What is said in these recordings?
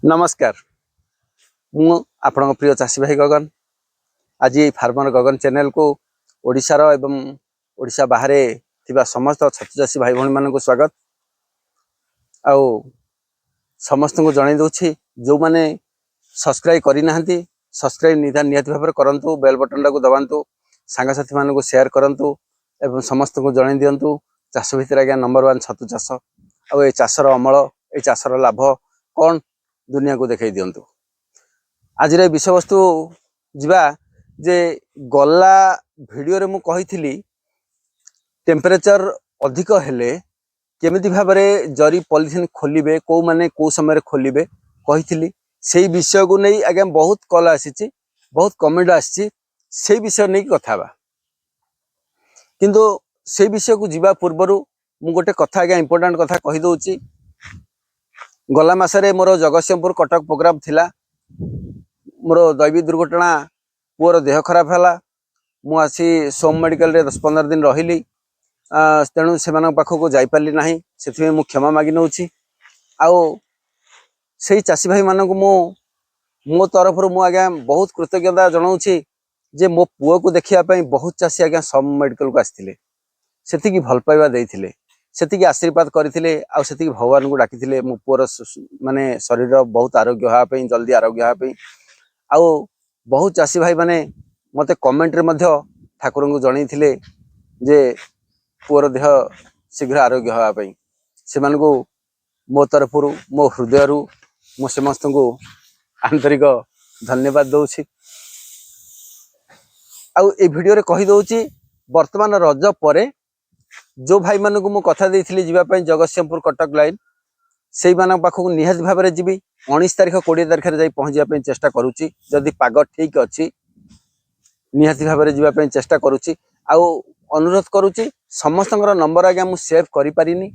नमस्कार मु आपण प्रिय चाषी भाई गगन आज फार्मर गगन चैनल को ओडिशार एवं ओडिशा बाहर थिबा समस्त छतु चाषी भाई भौणी मान स्वागत आउ समस्त को जणाई दूची जो माने सब्सक्राइब करि नाहंती सब्सक्राइब निहाती भाव करंतु बेल बटन को दबांतु सांग साथी मान को शेयर करंतु एवं समस्त को जणाई दियंतु चाष भितर आज्ञा नंबर 1 छतु चाष आ ए चाषर अमल ए चाषर लाभ कौन दुनिया को देखाई दियंतु। आज विषय वस्तु जीवा जे गला वीडियो रे मु कहिथिली टेम्परेचर अधिक हेले केमिति भाबरे जरी पॉलिथिन खोलिबे को माने को समय खोलिबे कहिथिली सेही विषय को नहीं आगे बहुत कल आसी बहुत कमेंट आसी से विषय नहीं कथा बा किंतु से विषय को जीवा पूर्व मु गोटे कथा आगे इंपोर्टेंट कथा कहि दउची। गला मासरे मोर जगतसिंहपुर कटक प्रोग्राम थिला मोर दैवी दुर्घटना पुअर देह खराब है मु आसी सोम मेडिकल रे 10-15 दिन रही तेणु से पाखक जापारि ना से मु क्षमा मागी नौ से चाषी भाई मानक मो तरफ मु आज्ञा बहुत कृतज्ञता जनाऊँगी जे मो पुओ को देखापी बहुत चाषी आज्ञा सोम मेडिकल को आसते से भल पाइबा देते से आशीर्वाद करते आती भगवान को डाकी मो पुअर माने शरीर बहुत आरोग्य हाँपी जल्दी आरोग्य हाँपी आउ बहुत चाषी भाई माने मते कमेंट रे मध्य ठाकुर को जनई जे पुअर देह शीघ्र आरोग्य हाँपी से मो तरफ मो हृदय मो समस्त को आंतरिक धन्यवाद दौची। आउ ए वीडियो रे कहि दउची वर्तमान रज परे जो भाई मान को कथा देइथिली जीवाई जगतसिंहपुर कटक लाइन से पाखक निहाती भाव में जीवी 19 तारीख 20 तारीख में पहुंचा चेष्टा करुच्ची जदि पाग ठीक अच्छी निहाती भाव में जीवाई चेष्टा करुच्ची आउ अनुरोध करुच्ची समस्त नंबर आज्ञा मु सेव करिपारिनी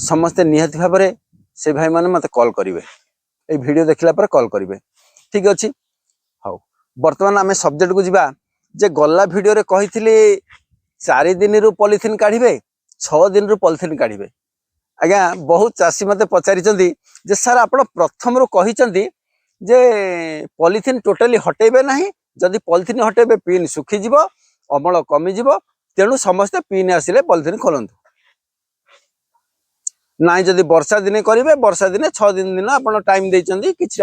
समस्ते निहाती भाव में से भाई मैंने मत कॉल करेंगे ये वीडियो देखला पर कॉल करेंगे ठीक अच्छे। हाँ बर्तमान आम सब्जेक्ट को जीवा जे गला वीडियो रे कही 4 दिन रु पॉलिथिन काढ़े 6 दिन रु पॉलिथिन काढ़े आज्ञा बहुत चाषी मते पचारि जे सर आप प्रथम रू कही जे पॉलिथिन टोटाली हटेबे नहीं जदि पॉलिथिन हटेबे पिन सुखीज अमल कमिज तेणु समस्ते पिन आसिले पॉलिथिन खोलतु ना जदि वर्षा दिने करेंगे वर्षा दिने 6 दिन आप टाइम देइचंदी किछि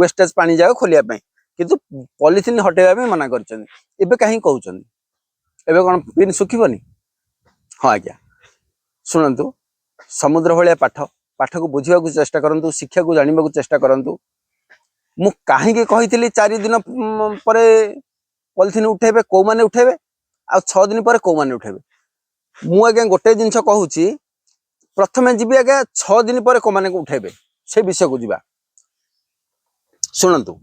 वेस्टेज पानी जाओ खोलिया किंतु पॉलिथिन हटेबा मना करछंदी एबे काहे कहउछंदी एबे कोन पिन सुखिबनी। हाँ आज्ञा शुणु समुद्र भाया पाठ पाठ को बुझा चेष्टा करूँ शिक्षा को जानवा चेष्टा करूँ मु कहीं कही 4 दिन पर पॉलिथिन उठेबे कौ माने उठेबे आ 6 दिन पर कौ माने उठेबे मु आज्ञा गोटे जिनस कहूची प्रथमे जीवी आज्ञा 6 दिन पर कौ माने उठेबे से विषय को जीवा शुणु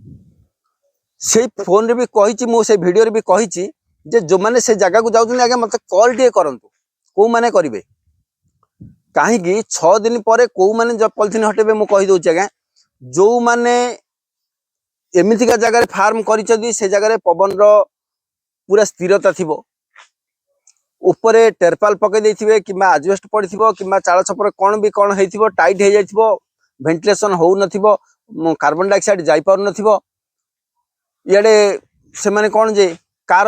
से फोन रे भी कही मु से वीडियो रे भी कही जे जो माने से जगह को जाउछन आज्ञा मते कॉल टे करंतु को माने करिवे कहीं 6 दिन पर कौ माने जब पॉलिथिन हटेबे मु कहि दउछि आज्ञा जो माने एमितिका जगह फार्म करिछदी से जगह पवन रो पूरा स्थिरता थिबो ऊपर टेरपाल पके देथिबे किबा एडजस्ट पड़िथिबो किबा चाळ छपर कोन भी कोन हेथिबो टाइट हे जाइथिबो वेंटिलेशन हो नथिबो कार्बन डाइऑक्साइड जाई पार नथिबो इयाडे से माने कोन जे कार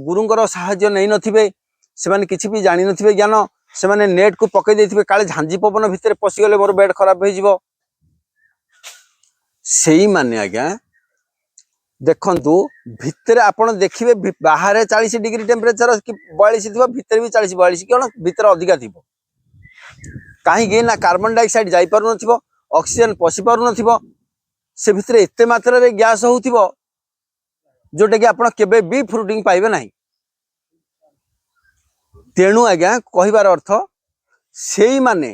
गुरुंगर साहाय्य नहीं नथिबे से माने किछि भी जानि नथिबे ज्ञान से माने नेट को पके देथिबे काले झांजी पवन भितर पसी गले मोर बेड खराब हो जिवो सेही माने आज्ञा देखंतु भितर आपण देखिबे बाहर 40 डिग्री टेम्परेचर कि 42 थिबो भितर भी 40-42 कोन भितर अधिका थिबो काहे ना कार्बन डाइऑक्साइड जाई पारु नथिबो ऑक्सीजन पसी पारु नथिबो से भितर एते मात्रा रे गैस होउथिबो जोटा कि आपण केबे भी फ्रूटिंग पाइबे नहीं तेणु आज्ञा कहिबार अर्थ सेही माने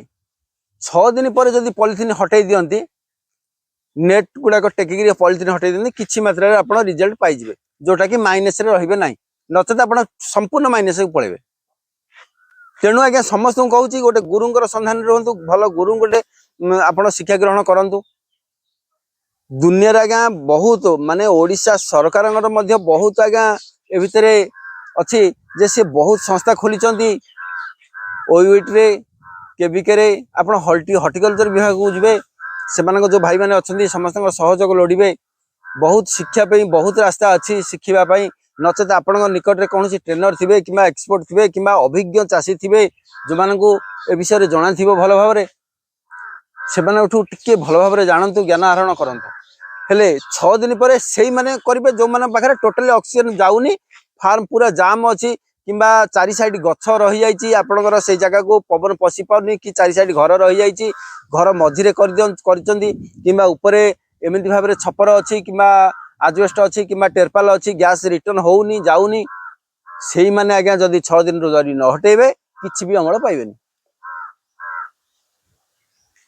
6 दिन पर जदि पॉलिथिन हटै दियंती नेट गुड़ाक टेकिक पॉलिथिन हटै दियंती किछि मात्रा रे आपण रिजल्ट पाइ जिवे जोटा कि माइनस रे रहिबे नहीं नचेत आपण संपूर्ण माइनस को पळेबे तेणु आज्ञा समस्त को कहूची गोटे गुरुंकर संधान रहंतु भलो गुरु गोटे आपण शिक्षा ग्रहण करंतु दुनिया रे आज्ञा बहुत माने ओडिशा सरकार बहुत आज्ञा ए भितरे अच्छी जे से बहुत संस्था खोली ओयूट रे केविके रे आपण हॉर्टिकल्चर विभाग को जिवे सेमानक जो भाई मैंने अच्छा समस्त सहयोग लोड़े बहुत शिक्षा बहुत रास्ता अच्छी शिखापी नचेत आपण निकट में कौन ट्रेनर थे कि एक्सपर्ट थे कि अभिज्ञ चाषी थे जो मानू ए विषय जाना भल भाव से टे भल भाव जानतु ज्ञान आहरण करतु हेले 6 दिन पर से मैंने करेंगे जो मैंने पाखे टोटाली ऑक्सीजन जाऊनी फार्म पूरा जाम अच्छी कि चारि साइड गछ रही जाइए आपणकर से जगह को पवन पशि पानी कि चारि साइड घर रही जाइए घर मझीरे कि एमती भाव छपर अच्छी कि आजबेस्ट अच्छी कि टेरपाल अच्छी गैस रिटर्न होनी जाऊनी से मैंने आज्ञा जदि 6 दिन जरी न हटेबे किसी भी अमल पाइबे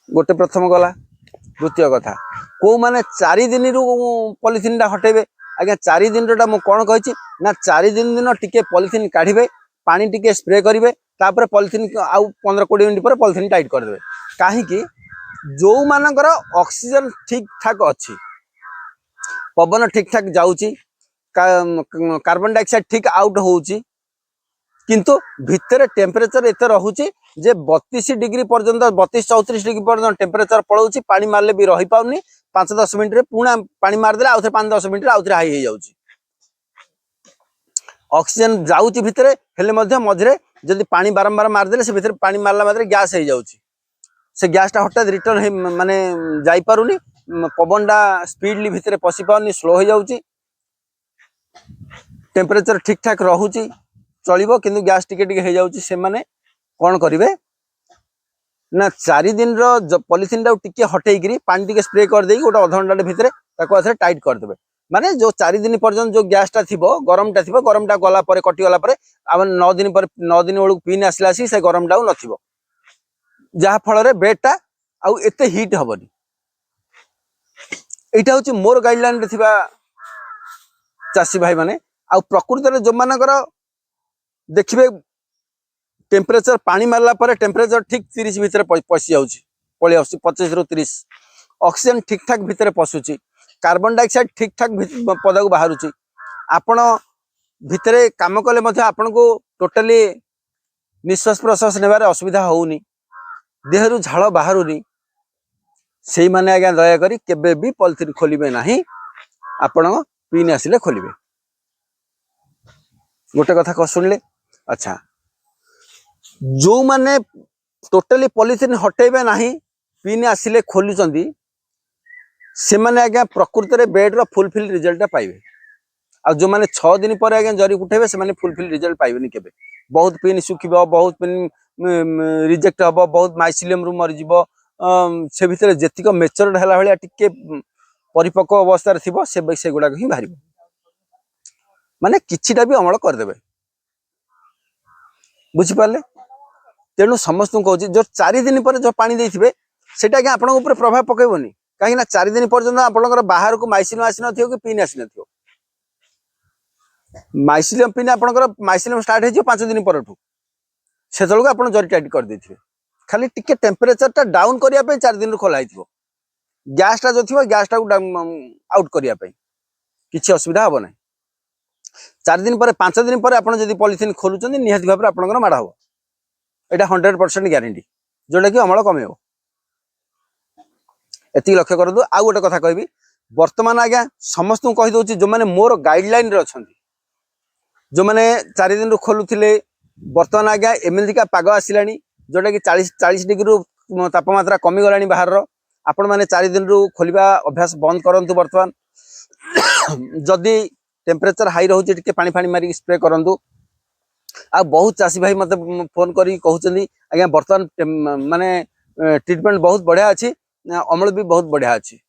गोटे प्रथम गला द्वितीय कथा को माने 4 दिन पॉलिथिन हटेबे आज्ञा 4 दिन कौन कही ना 4 दिन टिके पॉलिथिन काढ़े पानी टिके स्प्रे करेंगे तापर पॉलिथिन आउ 15-20 मिनट पर पॉलिथिन टाइट करदे कहीं जो मानकर ऑक्सीजन ठीक ठाक अच्छी पवन ठीक ठाक जाऊँगी कार्बन डाइऑक्साइड ठीक आउट होउची किंतु भितर टेम्परेचर एते रहूची जे 32 डिग्री पर्यंत 32-34 डिग्री पर्यंत टेम्परेचर पड़ोची पानी मारले भी रही पाउनी 5-10 मिनट रे पुणा पानी मारदेले आउ 5-10 मिनट रे आउ हाई हो जाउची ऑक्सीजन जाउची भितर हेले मध्य मझरे जदि पानी बारंबार मारदेले से भितर पानी मारला मात्रे गैस हो जाउची से गैसटा हठात रिटर्न माने जाई पारुनी पवनटा स्पीडली भितर पशि पाउनी स्लो हो जाउची टेम्परेचर ठीक ठाक रहूची चलिबो किंतु गैस टिके टिके हो जाउची से माने कौन करेंगे ना 4 दिन पॉलिथिन टिके हटेकरी पानी टिके स्प्रे कर दे गोटे अध घंटा भितर टाइट करदे माने जो 4 दिन पर्यंत जो गैसटा थी गरमटा गला कटिगला 9 दिन बेलू पिन आसला से गरमटा नथिबो जहा फल बेडटा आउ एते हीट हबनी एटा होची मोर गाइडलाइन रे थिबा चाषी भाई माने आ प्रकृति रे जो मानकर देखिबे टेम्परेचर पानी मारला पर टेम्परेचर ठीक 30 भितर पशि जाउची पळि आउची 25 रु 30 ऑक्सीजन ठीक ठाक भितर पशुची कार्बन डाइऑक्साइड ठीक ठाक पदा को बाहरुची आपण भितरे काम कले मध्ये आपण को टोटली निश्वास प्रश्वास नेबारे असुविधा होउनी देहरु झाळ बाहरुनी सेई माने आज्ञा दया करी केबे भी पॉलिथिन खोलिबे नाही आपण पिन आसिले खोलिबे गोटे कथा को सुनले अच्छा जो माने टोटली पॉलिथिन हटेबे नाही पिन आसिले खोलुचंदी से माने आज्ञा प्रकृति रे बेड रो फुलफिल रिजल्ट पाइबे आ जो माने 6 दिन पर आज्ञा जरी उठेबे से माने फुलफिल रिजल्ट पाइबेनी केबे बहुत पिन सुखिबो बहुत पिन रिजेक्ट हबो बहुत माइसिलियम रु मर जिवो से भितर जेतिक मेच्योर्ड हला भलिया टिके परिपक्व अवस्था रे थिबो से गुडा ही बाहरिबो माने किछिटा भी अमल कर देबे बुझि पाले तेणु समस्त कहूँ जो 4 दिन पर जो पानी देते सेटा कि आपण ऊपर प्रभाव पकेबनी कहीं 4 दिन पर्यंत आपंकर बाहर को माइसिलियम आसी न कि पिन आसी न माइसिलियम पिन आपंकर माइसिलियम स्टार्ट हो 5 दिन पर से आप जरी टाइट कर देथिबे खाली टिके टेम्परेचर टा डाउन करिया पे 4 दिन खोला हिथिबो गैसटा जो थिबो गैसटा को आउट करिया पे किछि असुविधा हबो नै 4 दिन पर 5 दिन पर आपण जदी पॉलिथिन खोलुचंदी निहाती भाबरे आपनकर माडा हबो एटा 100% ग्यारंटी जोटा कि अमल कमे एति लक्ष्य करदु आ गोटे कथा कहबी वर्तमान आज्ञा समस्त को कहि दोची जो माने मोर गाइडलाइन रे अछंती जो माने 4 दिन रु खोलुथिले वर्तमान आज्ञा एमएलका पाग आसिलानी जोटा कि 40 डिग्री तापमात्रा कमी गलानी बाहर रो आपण माने 4 दिन रु खोलिबा अभ्यास बंद करंतु वर्तमान जदी टेम्परेचर हाई रहउची टिके पानी फानी मारी स्प्रे करंतु आ बहुत चाषी भाई मत फोन करी कहउचंदी आज्ञा वर्तमान माने ट्रीटमेंट बहुत बढ़िया अच्छी अमल भी बहुत बढ़िया अच्छी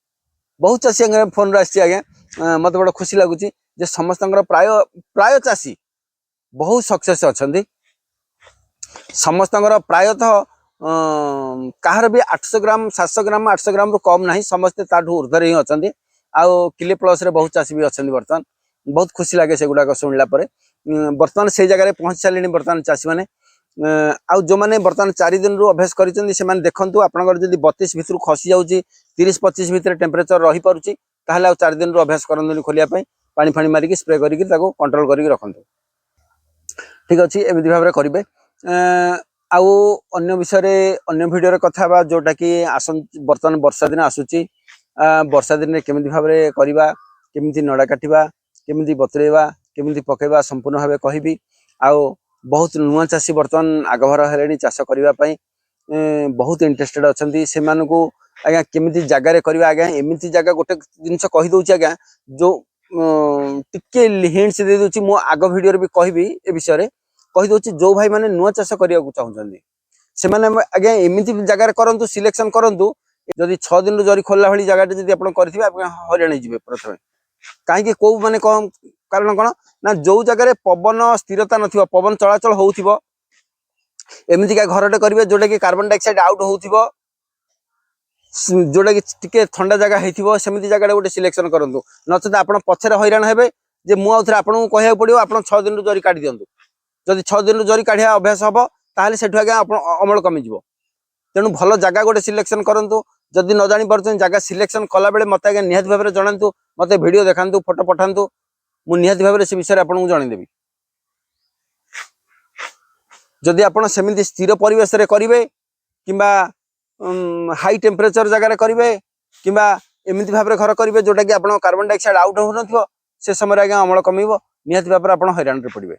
बहुत चाषी फोन आसी आज्ञा मत बड़ा खुशी लगुच समस्त प्राय प्राय चाषी बहुत सक्सेस अच्छा समस्त प्रायतः कहार भी 800 ग्राम 700 ग्राम 800 ग्राम रु कम ना समस्ते ऊर्धर ही अच्छा आउ किले प्लस रे बहुत चाषी भी अच्छा बर्तमान बहुत खुशी लगे से गुड़ाक शुणला बर्तमान से जगह पहुंच सारे बर्तमान चाषी मैंने आउ जो मैंने बर्तमान 4 दिन रु अभ्यास कर देखु आपंकर जब 32 भितर खसी जाऊँगी 30-25 भितर टेम्परेचर रही पारुची ताहले 4 दिन रु अभ्यास करंतुनी खोलिया पानी फानी मारिकी स्प्रे करके कंट्रोल करके रखते ठीक अच्छे एमती भाव में करेंगे आउ अन्य विषय अन्य वीडियो कथा बा जोटा कि बर्तमान वर्षा दिन आसुची वर्षा दिन केमिति भाव में करवा केमिति नड़ा काटिबा केमिति बतरेबा केमिति पकेबा संपूर्ण भाव कहबी आउ बहुत नुआ चाषी बर्तमान आगभर हेले चाष करने बहुत इंटरेस्टेड अच्छा से आज्ञा केमिति जगार करवा आज्ञा एमती जगह गोटे जिनस कहीदे आज्ञा जो टिके हिंट्स दे दूची मो आग वीडियो भी कहबी ए विषय कहीदे जो भाई मैंने नुआ चाष करने चाहते से आज्ञा एमती जगार करूँ सिलेक्शन करूँ जदि 6 दिन जरी खोलला भाई जगह जब आप हरियाणा जी प्रथम कहीं कौ माने कौन कारण कौन ना जो जगह पवन स्थिरता न पवन चलाचल हो एमती घरटे करेंगे जोटा कि कार्बन डाइऑक्साइड आउट हो जोटा कि टिके ठंडा जगह होती जगह गोटे सिलेक्शन करूँ नचेत आप पछरे हईराण हे जे मुझे आपको कहना पड़ो आप 6 दिन जरी काट दिंतु जदि 6 दिन जरी काढ़ा अभ्यास हम ताल से आज्ञा अमल कमिज तेणु भल जगह गोटे सिलेक्शन करूँ जदि न जानी पार्थ जगह सिलेक्शन कला बेले मत आज्ञा निहाती भाव में जनातु मत वीडियो देखा फोटो पठातु मुझे निहाती भाव में से विषय आपको जनईदेवी जदि आप सेमती स्थिर परिवेश करेंगे किंबा हाई टेम्परेचर जगह करेंगे किंबा एमती भाव में घर करेंगे जोटा कि आप कार्बन डाइऑक्साइड आउट हो न से समय आज्ञा अमल कमिब निहाती भाव में आप हईराण पड़े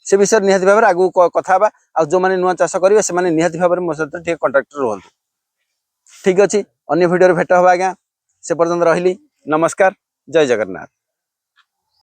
से विषय निहाती भाव में आगू कथा जो मैंने नुआ चाष करेंगे से निहाती भाव में मो सहित कंटाक्ट रुहतु ठीक अच्छे अन्य वीडियो भेट हम आज्ञा से पर्यंत रही नमस्कार जय जगन्नाथ।